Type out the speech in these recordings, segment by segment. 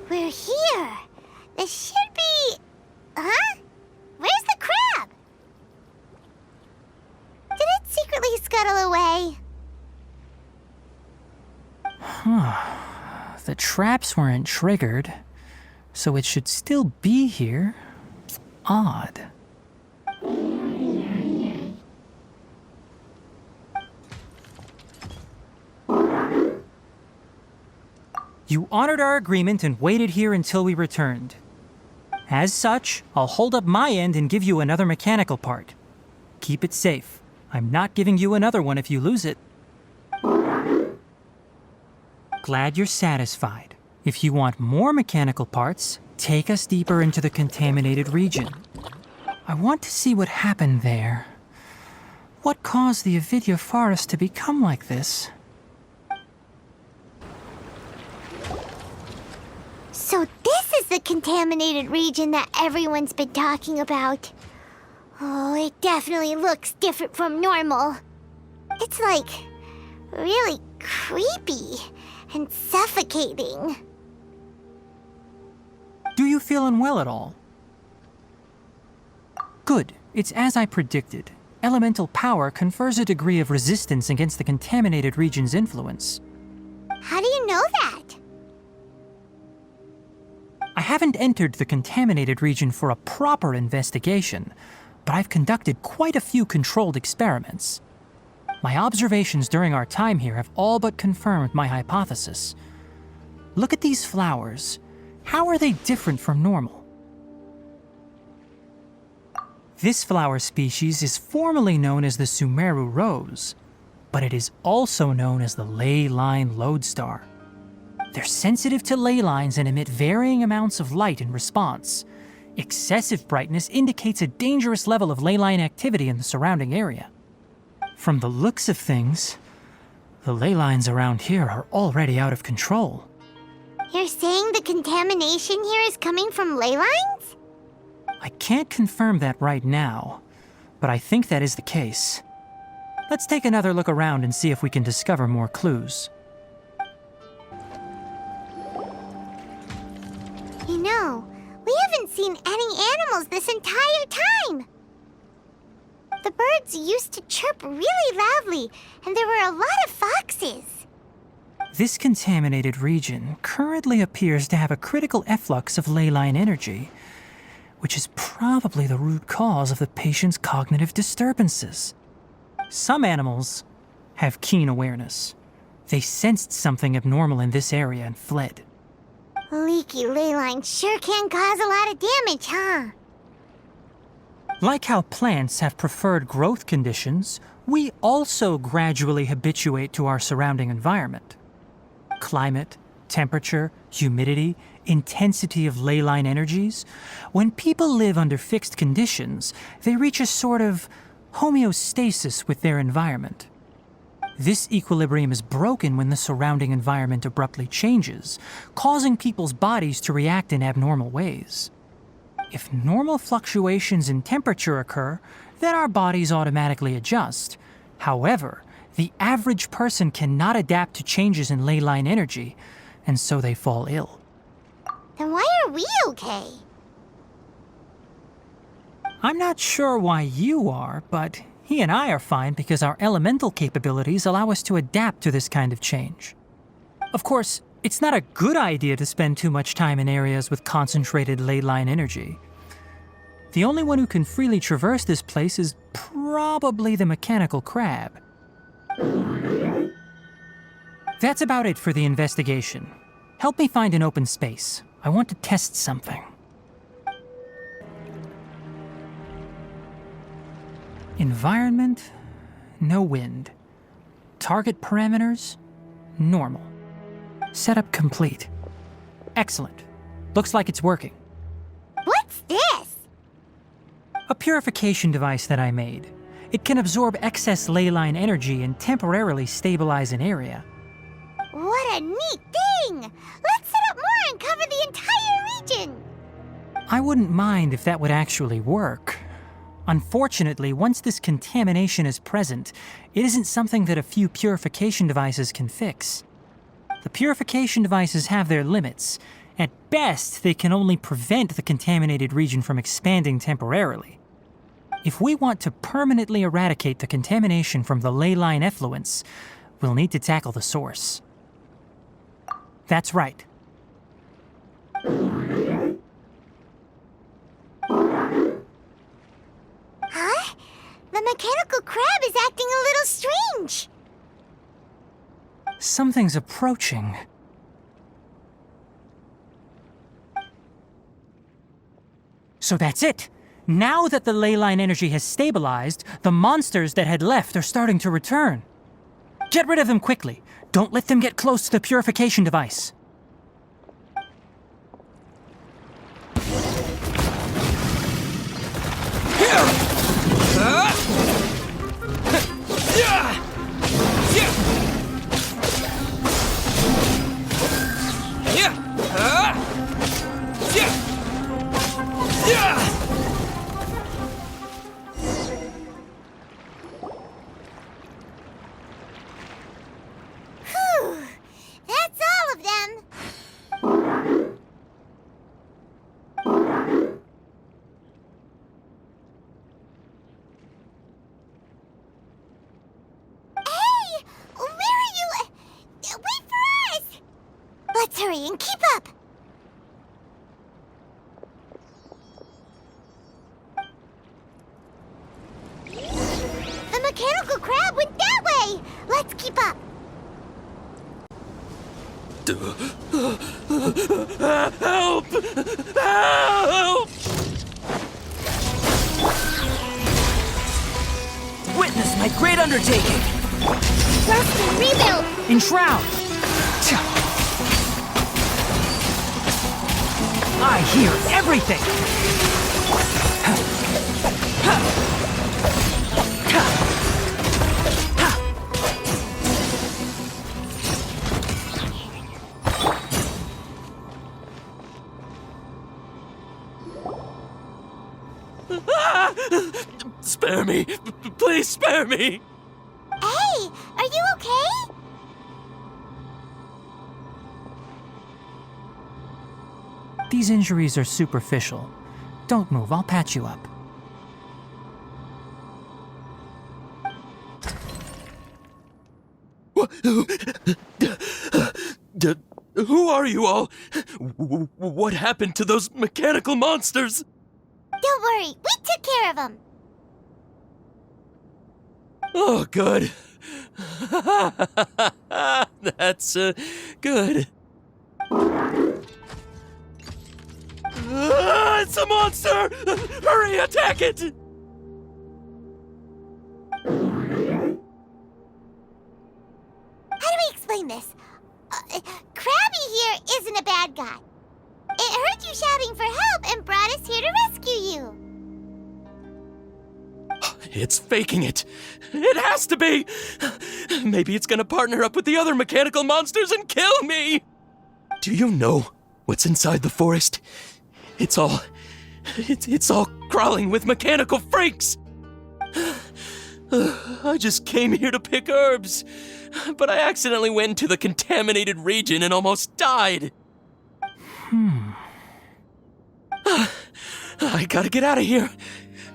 We're here. This should be... Huh? Where's the crab? Did it secretly scuttle away? The traps weren't triggered, so it should still be here. Odd. You honored our agreement and waited here until we returned. As such, I'll hold up my end and give you another mechanical part. Keep it safe. I'm not giving you another one if you lose it. Glad you're satisfied. If you want more mechanical parts, take us deeper into the contaminated region. I want to see what happened there. What caused the Avidya forest to become like this? So this is the contaminated region that everyone's been talking about. Oh, it definitely looks different from normal. It's like really creepy and suffocating. Do you feel unwell at all? Good. It's as I predicted. Elemental power confers a degree of resistance against the contaminated region's influence. How do you know that? I haven't entered the contaminated region for a proper investigation, but I've conducted quite a few controlled experiments. My observations during our time here have all but confirmed my hypothesis. Look at these flowers. How are they different from normal? This flower species is formally known as the Sumeru rose, but it is also known as the ley line lodestar. They're sensitive to ley lines and emit varying amounts of light in response. Excessive brightness indicates a dangerous level of ley line activity in the surrounding area. From the looks of things, the ley lines around here are already out of control. You're saying the contamination here is coming from ley lines? I can't confirm that right now, but I think that is the case. Let's take another look around and see if we can discover more clues. You know, we haven't seen any animals this entire time. The birds used to chirp really loudly, and there were a lot of foxes. This contaminated region currently appears to have a critical efflux of ley line energy, which is probably the root cause of the patient's cognitive disturbances. Some animals have keen awareness. They sensed something abnormal in this area and fled. Leaky ley lines sure can cause a lot of damage, huh? Like how plants have preferred growth conditions, we also gradually habituate to our surrounding environment. Climate, temperature, humidity, intensity of ley line energies. When people live under fixed conditions, they reach a sort of homeostasis with their environment. This equilibrium is broken when the surrounding environment abruptly changes, causing people's bodies to react in abnormal ways. If normal fluctuations in temperature occur, then our bodies automatically adjust. However, the average person cannot adapt to changes in ley line energy, and so they fall ill. Then why are we okay? I'm not sure why you are, but he and I are fine because our elemental capabilities allow us to adapt to this kind of change. Of course, it's not a good idea to spend too much time in areas with concentrated ley line energy. The only one who can freely traverse this place is probably the mechanical crab. That's about it for the investigation. Help me find an open space. I want to test something. Environment, no wind. Target parameters, normal. Setup complete. Excellent. Looks like it's working. What's this? A purification device that I made. It can absorb excess ley line energy and temporarily stabilize an area. What a neat thing! Let's set up more and cover the entire region! I wouldn't mind if that would actually work. Unfortunately, once this contamination is present, it isn't something that a few purification devices can fix. The purification devices have their limits, At best, they can only prevent the contaminated region from expanding temporarily. If we want to permanently eradicate the contamination from the ley line effluents, we'll need to tackle the source. That's right. Huh? The mechanical crab is acting a little strange. Something's approaching. So that's it. Now that the ley line energy has stabilized, the monsters that had left are starting to return. Get rid of them quickly. Don't let them get close to the purification device. Whew. That's all of them. Hey! Where are you? Wait for us! Let's hurry and keep up. The mechanical crab went that way! Let's keep up! Help! Help! Witness my great undertaking! Rust and rebuild! Enshroud! I hear everything! Spare me! Please spare me! Hey! Are you okay? These injuries are superficial. Don't move, I'll patch you up. Who are you all? What happened to those mechanical monsters? Don't worry, we took care of them. Oh, good. That's good. It's a monster! Hurry, attack it! How do we explain this? Krabby here isn't a bad guy. It heard you shouting for help and brought us here to rescue you. It's faking it. It has to be. Maybe it's gonna partner up with the other mechanical monsters and kill me. Do you know what's inside the forest? It's all crawling with mechanical freaks. I just came here to pick herbs, but I accidentally went into the contaminated region and almost died. I gotta get out of here.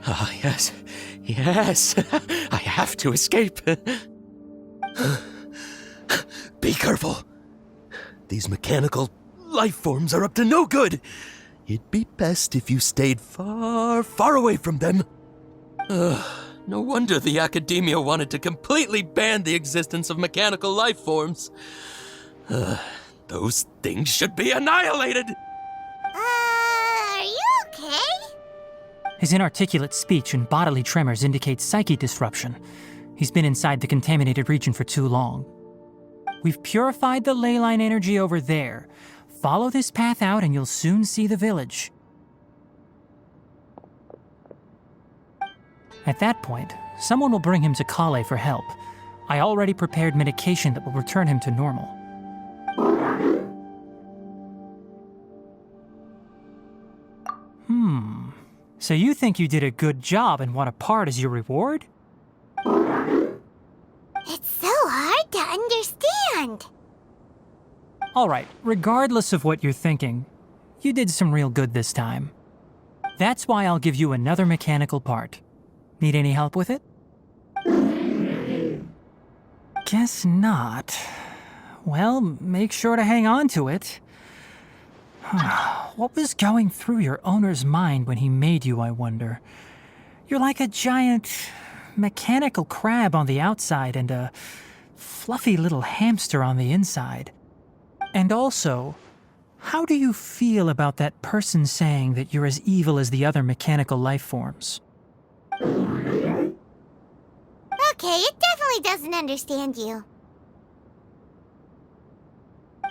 Ah, yes. Yes, I have to escape. Be careful. These mechanical life forms are up to no good. It'd be best if you stayed far, far away from them. No wonder the academia wanted to completely ban the existence of mechanical life forms. Those things should be annihilated. Are you okay? His inarticulate speech and bodily tremors indicate psyche disruption. He's been inside the contaminated region for too long. We've purified the ley line energy over there. Follow this path out and you'll soon see the village. At that point, someone will bring him to Kale for help. I already prepared medication that will return him to normal. So you think you did a good job and want a part as your reward? It's so hard to understand. Alright, regardless of what you're thinking, You did some real good this time. That's why I'll give you another mechanical part. Need any help with it? Guess not. Well, make sure to hang on to it. What was going through your owner's mind when he made you, I wonder? You're like a giant mechanical crab on the outside and a fluffy little hamster on the inside. And also, how do you feel about that person saying that you're as evil as the other mechanical life forms? Okay, it definitely doesn't understand you.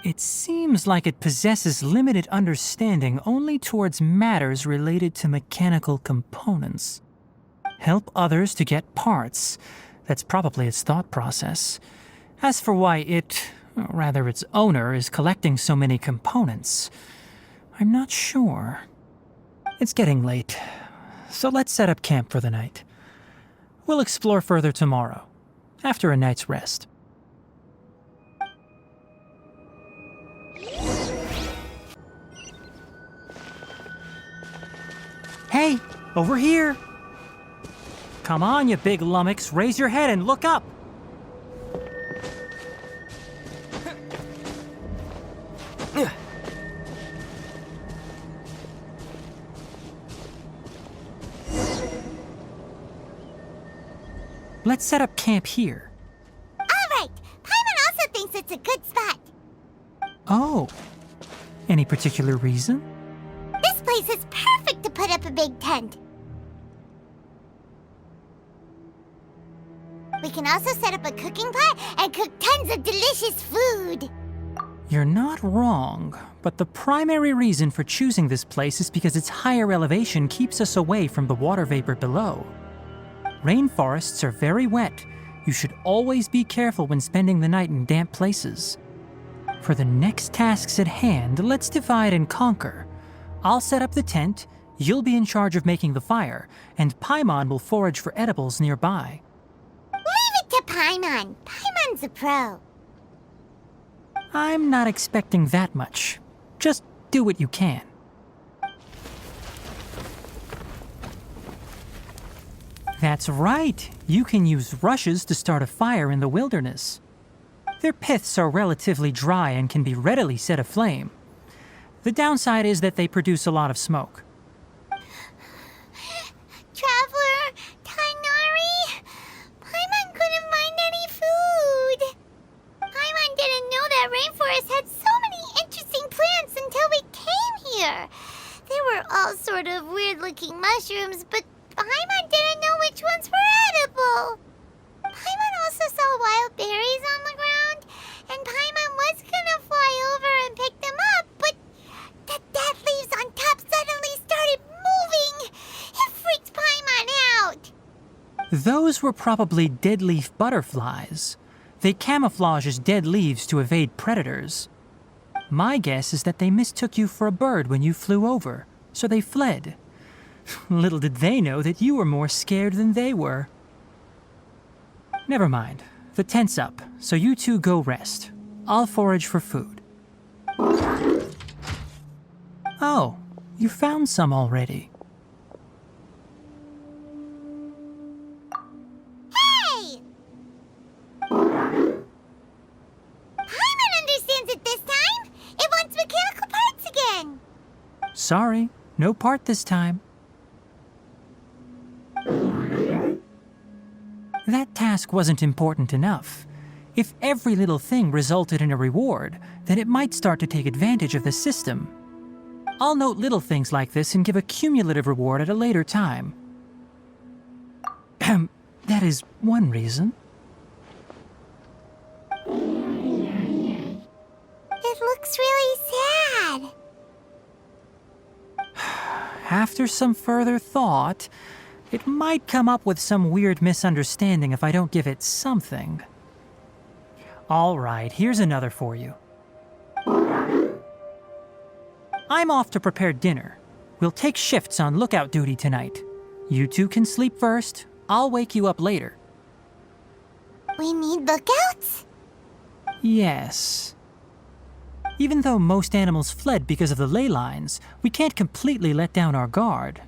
It seems like it possesses limited understanding only towards matters related to mechanical components. Help others to get parts. That's probably its thought process. As for why it, or rather its owner, is collecting so many components, I'm not sure. It's getting late, so let's set up camp for the night. We'll explore further tomorrow, after a night's rest. Hey, over here! Come on, you big lummox, raise your head and look up! Let's set up camp here. All right, Paimon also thinks it's a good spot. Oh, any particular reason? This place is perfect to put up a big tent. We can also set up a cooking pot and cook tons of delicious food. You're not wrong, but the primary reason for choosing this place is because its higher elevation keeps us away from the water vapor below. Rainforests are very wet. You should always be careful when spending the night in damp places. For the next tasks at hand, let's divide and conquer. I'll set up the tent, you'll be in charge of making the fire, and Paimon will forage for edibles nearby. Leave it to Paimon. Paimon's a pro. I'm not expecting that much. Just do what you can. That's right. You can use rushes to start a fire in the wilderness. Their piths are relatively dry and can be readily set aflame. The downside is that they produce a lot of smoke. Traveler, Tighnari, Paimon couldn't find any food. Paimon didn't know that rainforest had so many interesting plants until we came here. They were all sort of weird-looking mushrooms, but Paimon didn't know which ones were edible. Paimon also saw wild berries on the ground, and Paimon was gonna fly over and pick them up, but the dead leaves on top suddenly started moving. It freaked Paimon out. Those were probably dead leaf butterflies. They camouflage as dead leaves to evade predators. My guess is that they mistook you for a bird when you flew over, so they fled. Little did they know that you were more scared than they were. Never mind. The tent's up, so you two go rest. I'll forage for food. Oh, you found some already. Hey! Paimon understands it this time. It wants mechanical parts again. Sorry, no part this time. That task wasn't important enough. If every little thing resulted in a reward, then it might start to take advantage of the system. I'll note little things like this and give a cumulative reward at a later time. That is one reason. It looks really sad. After some further thought, it might come up with some weird misunderstanding if I don't give it something. All right, here's another for you. I'm off to prepare dinner. We'll take shifts on lookout duty tonight. You two can sleep first. I'll wake you up later. We need lookouts? Yes. Even though most animals fled because of the ley lines, we can't completely let down our guard.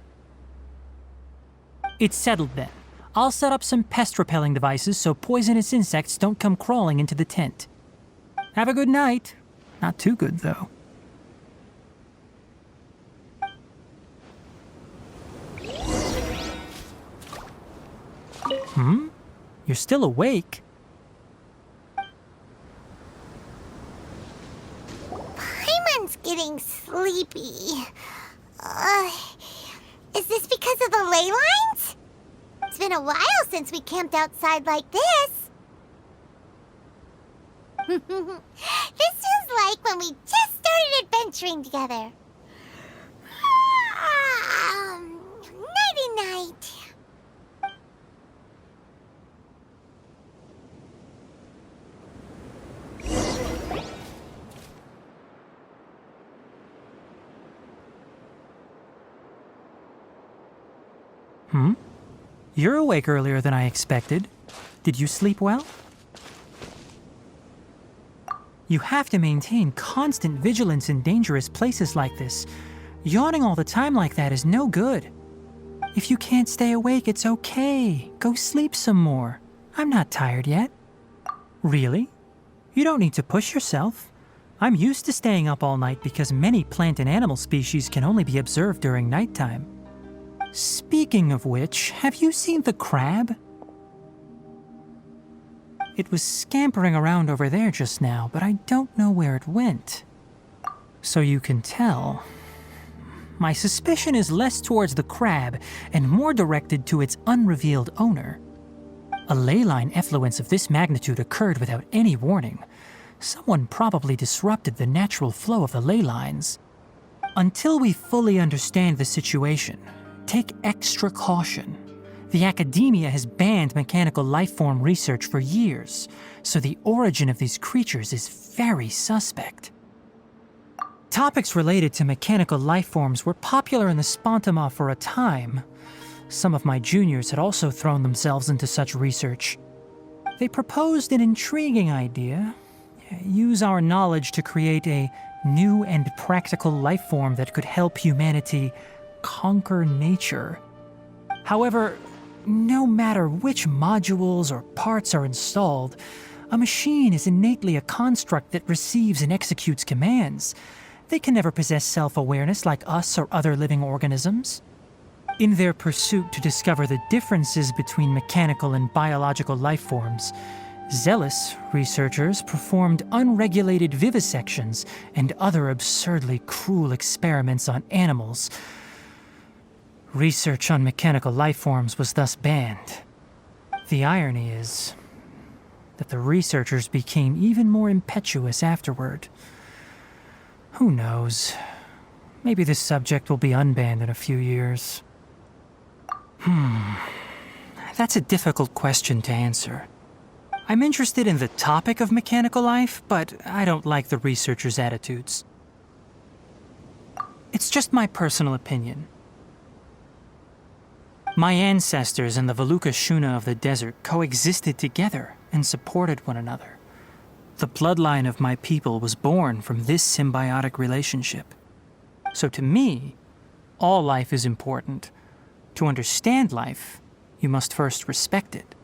It's settled then. I'll set up some pest-repelling devices so poisonous insects don't come crawling into the tent. Have a good night. Not too good, though. You're still awake? Paimon's getting sleepy. Is this because of the ley lines? It's been a while since we camped outside like this. This feels like when we just started adventuring together. Nighty-night. You're awake earlier than I expected. Did you sleep well? You have to maintain constant vigilance in dangerous places like this. Yawning all the time like that is no good. If you can't stay awake, it's okay. Go sleep some more. I'm not tired yet. Really? You don't need to push yourself. I'm used to staying up all night because many plant and animal species can only be observed during nighttime. Speaking of which, have you seen the crab? It was scampering around over there just now, but I don't know where it went. So you can tell. My suspicion is less towards the crab and more directed to its unrevealed owner. A ley line effluence of this magnitude occurred without any warning. Someone probably disrupted the natural flow of the ley lines. Until we fully understand the situation, take extra caution. The academia has banned mechanical lifeform research for years, so the origin of these creatures is very suspect. Topics related to mechanical lifeforms were popular in the Spontama for a time. Some of my juniors had also thrown themselves into such research. They proposed an intriguing idea: use our knowledge to create a new and practical lifeform that could help humanity conquer nature. However, no matter which modules or parts are installed, a machine is innately a construct that receives and executes commands. They can never possess self-awareness like us or other living organisms. In their pursuit to discover the differences between mechanical and biological lifeforms, zealous researchers performed unregulated vivisections and other absurdly cruel experiments on animals. Research on mechanical lifeforms was thus banned. The irony is that the researchers became even more impetuous afterward. Who knows? Maybe this subject will be unbanned in a few years. That's a difficult question to answer. I'm interested in the topic of mechanical life, but I don't like the researchers' attitudes. It's just my personal opinion. My ancestors and the Veluca Shuna of the desert coexisted together and supported one another. The bloodline of my people was born from this symbiotic relationship. So to me, all life is important. To understand life, you must first respect it.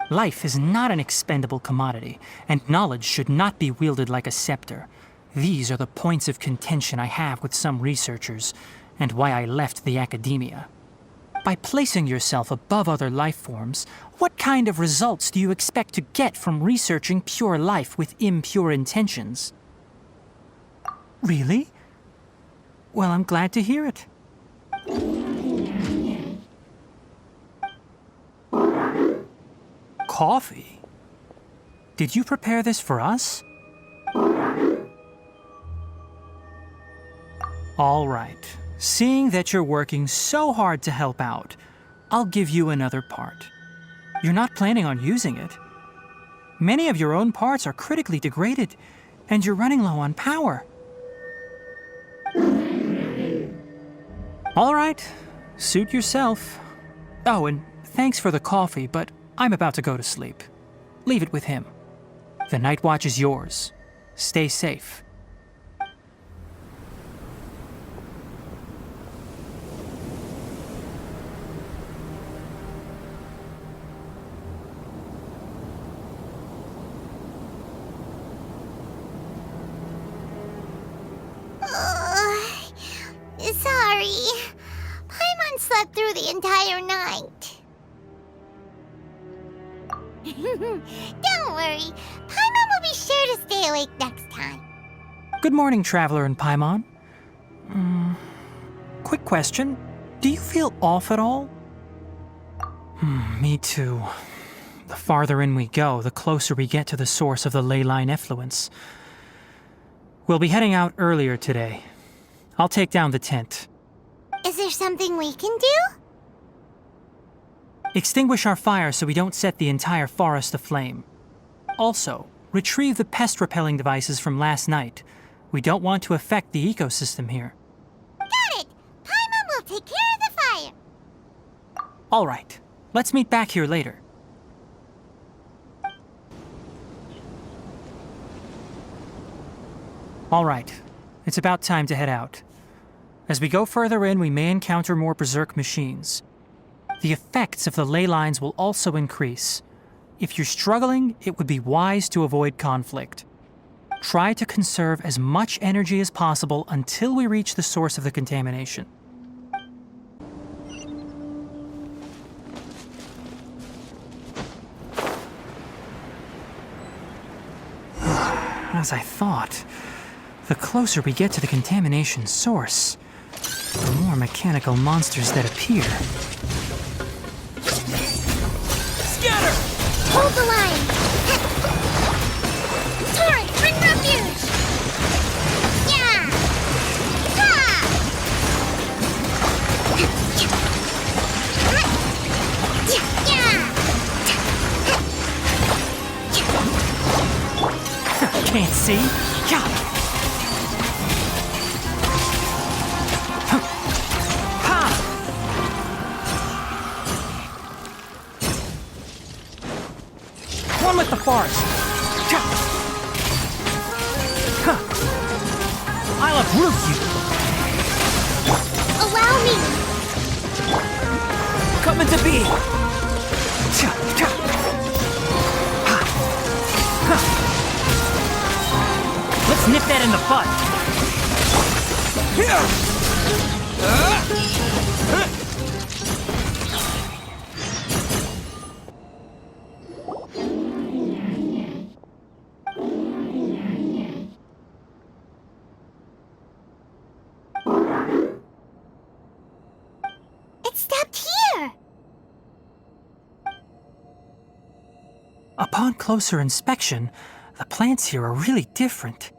Life is not an expendable commodity, and knowledge should not be wielded like a scepter. These are the points of contention I have with some researchers, and why I left the academia. By placing yourself above other life forms, what kind of results do you expect to get from researching pure life with impure intentions? Really? Well, I'm glad to hear it. Coffee? Did you prepare this for us? All right. Seeing that you're working so hard to help out, I'll give you another part. You're not planning on using it. Many of your own parts are critically degraded, and you're running low on power. All right, suit yourself. Oh, and thanks for the coffee, but I'm about to go to sleep. Leave it with him. The night watch is yours. Stay safe. haven't slept through the entire night. Don't worry. Paimon will be sure to stay awake next time. Good morning, Traveler and Paimon. Quick question. Do you feel off at all? Me too. The farther in we go, the closer we get to the source of the ley line effluence. We'll be heading out earlier today. I'll take down the tent. Is there something we can do? Extinguish our fire so we don't set the entire forest aflame. Also, retrieve the pest-repelling devices from last night. We don't want to affect the ecosystem here. Got it! Paimon will take care of the fire. All right. Let's meet back here later. All right. It's about time to head out. As we go further in, we may encounter more berserk machines. The effects of the ley lines will also increase. If you're struggling, it would be wise to avoid conflict. Try to conserve as much energy as possible until we reach the source of the contamination. As I thought, the closer we get to the contamination source, the more mechanical monsters that appear. Scatter! Hold the line. Torrent, bring refuge. Yeah. Ha! Yeah. Can't see? Yeah. One with the forest. I'll uproot you. Allow me. Come into being. Let's nip that in the bud. It stopped here. Upon closer inspection, the plants here are really different.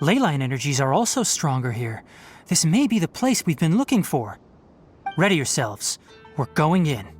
Ley line energies are also stronger here. This may be the place we've been looking for. Ready yourselves. We're going in.